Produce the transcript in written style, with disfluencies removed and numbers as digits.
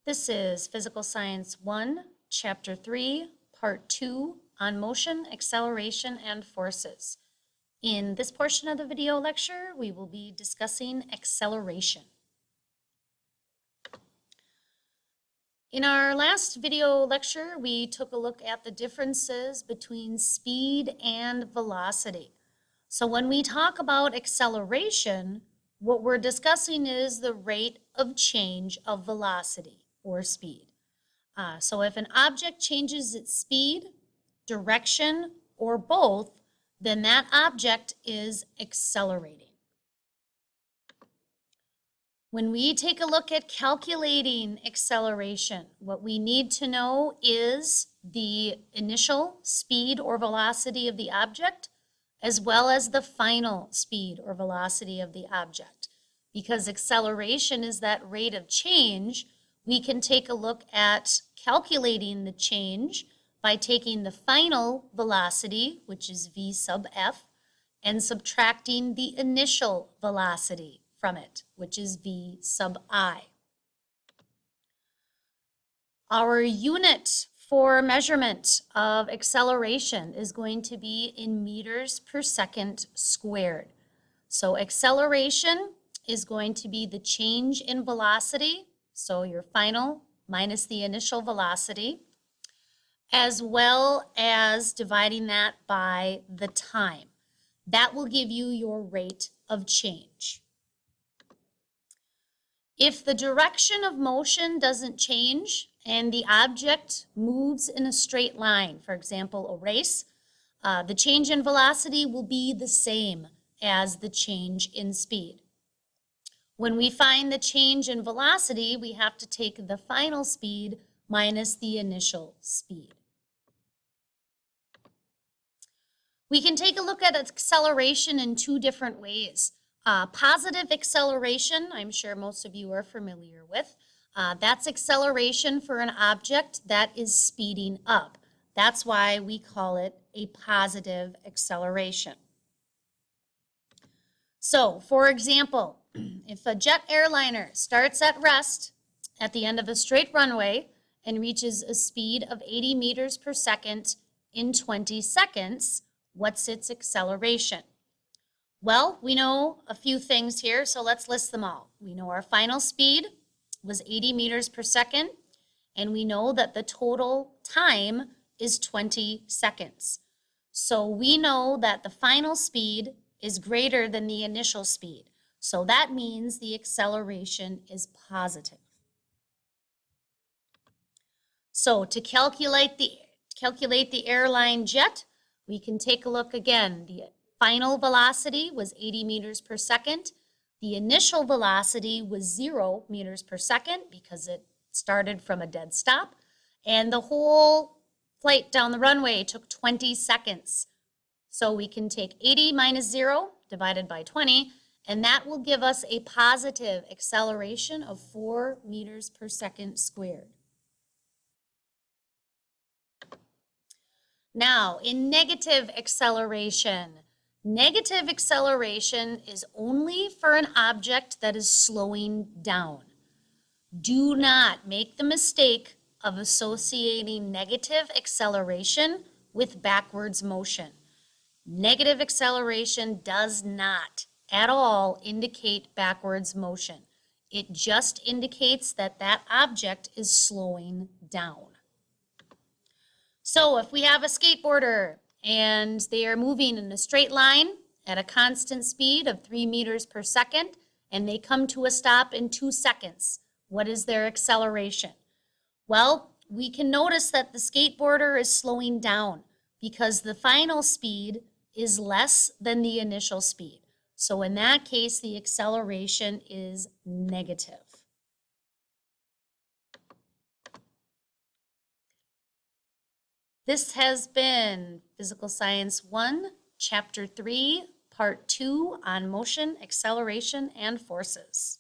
This is Physical Science 1, Chapter 3, Part 2 on motion, acceleration, and forces. In this portion of the video lecture, we will be discussing acceleration. In our last video lecture, we took a look at the differences between speed and velocity. So when we talk about acceleration, what we're discussing is the rate of change of velocity or speed. So if an object changes its speed, direction, or both, then that object is accelerating. When we take a look at calculating acceleration, what we need to know is the initial speed or velocity of the object, as well as the final speed or velocity of the object. Because acceleration is that rate of change, we can take a look at calculating the change by taking the final velocity, which is v sub f, and subtracting the initial velocity from it, which is v sub I. Our unit for measurement of acceleration is going to be in meters per second squared. So acceleration is going to be the change in velocity, so your final minus the initial velocity, as well as dividing that by the time. That will give you your rate of change. If the direction of motion doesn't change and the object moves in a straight line, for example, a race, the change in velocity will be the same as the change in speed. When we find the change in velocity, we have to take the final speed minus the initial speed. We can take a look at acceleration in two different ways. Positive acceleration, I'm sure most of you are familiar with. That's acceleration for an object that is speeding up. That's why we call it a positive acceleration. So, for example, if a jet airliner starts at rest at the end of a straight runway and reaches a speed of 80 meters per second in 20 seconds, what's its acceleration? Well, we know a few things here, so let's list them all. We know our final speed was 80 meters per second, and we know that the total time is 20 seconds. So we know that the final speed is greater than the initial speed. So that means the acceleration is positive. So to calculate the airline jet, we can take a look again. The final velocity was 80 meters per second. The initial velocity was 0 meters per second because it started from a dead stop. And the whole flight down the runway took 20 seconds. So we can take 80 minus 0 divided by 20, and that will give us a positive acceleration of 4 meters per second squared. Now, in negative acceleration is only for an object that is slowing down. Do not make the mistake of associating negative acceleration with backwards motion. Negative acceleration does not at all indicate backwards motion. It just indicates that that object is slowing down. So if we have a skateboarder and they are moving in a straight line at a constant speed of 3 meters per second, and they come to a stop in 2 seconds, what is their acceleration? Well, we can notice that the skateboarder is slowing down because the final speed is less than the initial speed. So in that case, the acceleration is negative. This has been Physical Science 1, Chapter 3, Part 2 on motion, acceleration, and forces.